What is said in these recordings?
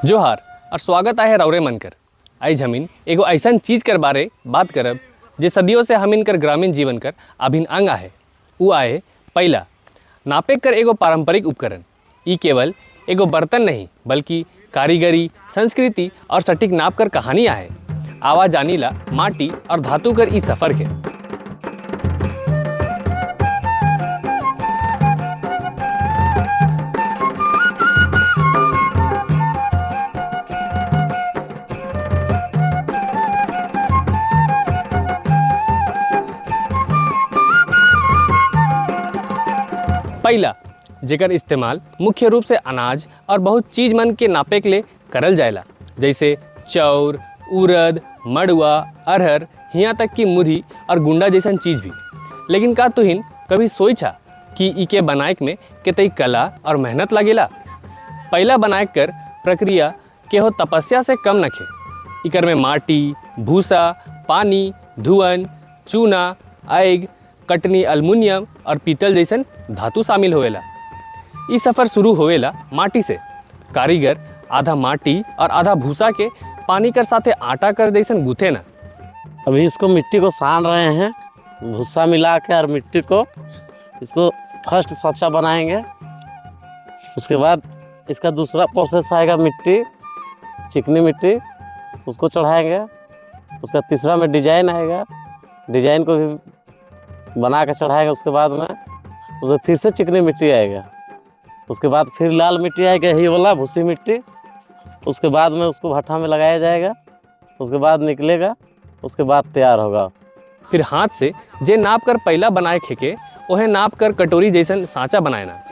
जोहार और स्वागत है रौरे मनकर। आज हमिन एगो ऐसा चीज़ कर बारे बात करब जे सदियों से हमिन कर ग्रामीण जीवन कर अभिन्न अंग आहे। उ आहे पैला। नापे कर एगो पारंपरिक उपकरण। ई केवल एगो बर्तन नहीं बल्कि कारीगरी, संस्कृति और सटीक नाप कर कहानी आहे। आवा जानीला माटी और धातु कर ई सफ़र के। पैला जेकर इस्तेमाल मुख्य रूप से अनाज और बहुत चीज मन के नापे के लिए करल जाएला, जैसे चाउर, उड़द, मड़ुआ, अरहर, यहाँ तक कि मुरही और गुंडा जैसन चीज भी। लेकिन का तुहिन कभी सोचा कि इके बनाए में कितनी कला और मेहनत लगेला। पैला बनाए कर प्रक्रिया के हो तपस्या से कम नखे। इकर में माटी, भूसा, पानी, धुआं, चूना, आग, कटनी, अल्मुनियम और पीतल जैसन धातु शामिल होवेला। इस सफ़र शुरू होवेला माटी से। कारीगर आधा माटी और आधा भूसा के पानी कर साथे आटा कर जैसन गूथे ना। अभी इसको मिट्टी को सान रहे हैं, भूसा मिला के और मिट्टी को इसको फर्स्ट साँचा बनाएंगे। उसके बाद इसका दूसरा प्रोसेस आएगा मिट्टी, चिकनी मिट्टी, उसको चढ़ाएंगे। उसका तीसरा में डिजाइन आएगा, डिजाइन को भी बना के चढ़ाएंगे। उसके बाद में उसमें फिर से चिकनी मिट्टी आएगा। उसके बाद फिर लाल मिट्टी आएगा, यही वाला भूसी मिट्टी। उसके बाद में उसको भट्ठा में लगाया जाएगा। उसके बाद निकलेगा, उसके बाद तैयार होगा। फिर हाथ से जे नाप कर पैला बनाए खेके ओहे नाप कर कटोरी जैसन सांचा बनाए ना।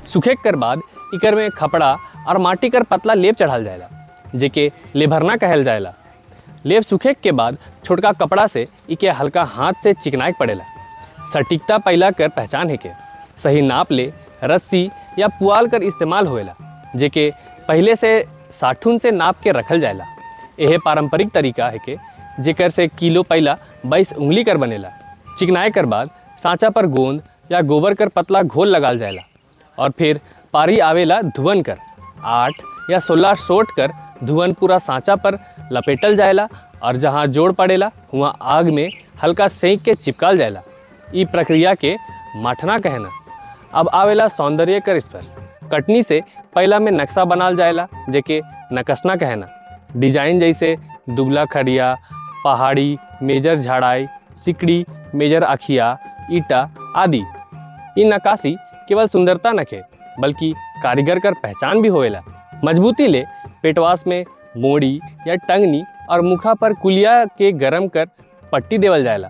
सूखे कर बाद इकर में खपड़ा और माटी कर पतला लेप चढ़ाल जाएला, जेके लेभरना कहल जाएला। लेप सूखे के बाद छोटका कपड़ा से इके हल्का हाथ से चिकनाए पड़ेला। सटीकता पैला कर पहचान है के सही नाप ले रस्सी या पुआल कर इस्तेमाल होएला, जेके पहले से साठुन से नाप के रखल जाएला। यह पारंपरिक तरीका है के जेकर से किलो पैला 22 उंगली कर बनेला। चिकनाए कर बाद सांचा पर गोंद या गोबर कर पतला घोल लगाल जाएला और फिर पारी आवेला धुवन कर 8 या 16 सोट कर धुवन पूरा सांचा पर लपेटल जाएला और जहाँ जोड़ पड़ेला वहाँ आग में हल्का सेंक के चिपकाल जाएला। ई प्रक्रिया के माठना कहना। अब आवेला सौंदर्य कर स्पर्श। कटनी से पहला में नक्शा बनाल जाएला, जेके नकसना कहना। डिजाइन जैसे दुबला खड़िया, पहाड़ी, मेजर झाड़ाई, सिकड़ी, मेजर अखिया, ईटा आदि। ई नक्काशी केवल सुंदरता नखे बल्कि कारीगर कर पहचान भी होएला। मजबूती ले पेटवास में मोड़ी या टंगनी और मुखा पर कुलिया के गरम कर पट्टी देवल जाएला।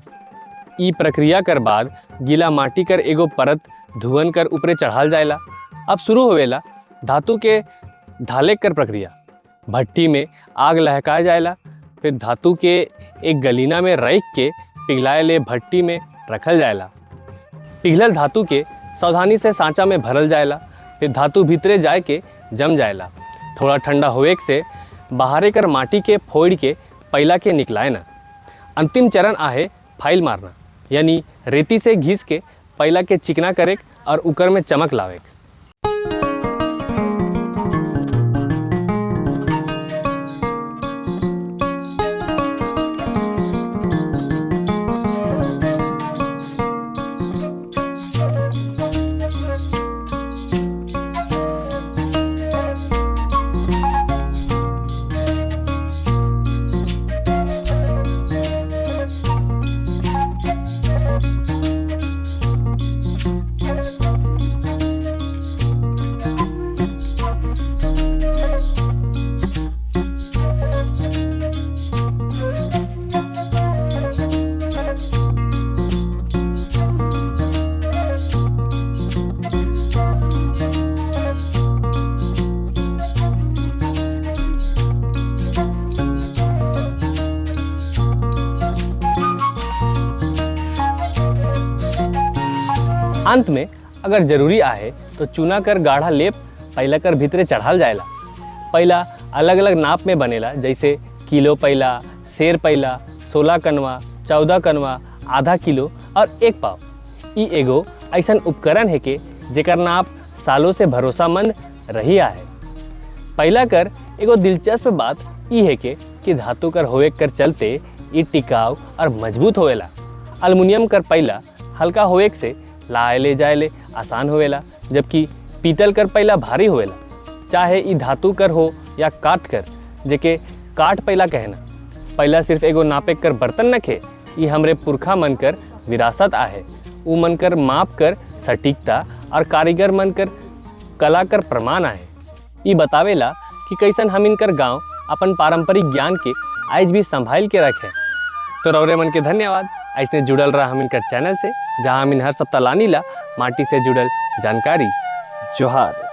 ई प्रक्रिया कर बाद गीला माटी कर एगो परत धुवन कर ऊपरे चढ़ाल जाएला। अब शुरू होवेला धातु के ढाले कर प्रक्रिया। भट्टी में आग लहकाया जाएला, फिर धातु के एक गलीना में रख के पिघलाए ले भट्टी में रखल जाएला। पिघलल धातु के सावधानी से सांचा में भरल जाएला, फिर धातु भीतरे जाए के जम जाएला। थोड़ा ठंडा होए से बाहरे कर माटी के फोड़ के पैला के निकलाए ना। अंतिम चरण आहे फाइल मारना, यानी रेती से घिस के पैला के चिकना करे और उकर में चमक लावे। अंत में अगर जरूरी आहे तो चूना कर गाढ़ा लेप पैला कर भीतरे चढ़ाल जाएला। पहला अलग अलग नाप में बनेला, जैसे किलो पहला, शेर पहला, 16 कनवा, 14 कनवा, आधा किलो और 1 पाव। ई एगो ऐसन उपकरण है के जेकर नाप सालों से भरोसामंद रही है। पहला कर एगो दिलचस्प बात ई है कि धातु कर होवे कर चलते ई टिकाऊ और मजबूत होवेला। अल्मुनियम कर पहला हल्का होवे से लाए ले जाए ले आसान होवेला, जबकि पीतल कर पहला भारी होवेला। चाहे ई धातु कर हो या काठ कर, जेके काठ पहला कहना। पहला सिर्फ एगो नापे कर बर्तन न खे, ई हमरे पुरखा मन कर विरासत आहे। उ मन कर माप कर सटीकता और कारीगर मन कर कला कर प्रमाण आहे। ई बतावेला कि कैसन हम इनकर गांव अपन पारंपरिक ज्ञान के आज भी संभाल के रखे। तो रौरे मन के धन्यवाद। ऐसने जुड़ल रहा हम इनकर चैनल से, जहां हम इन हर सप्ताह लानी ला माटी से जुड़ल जानकारी। जोहार।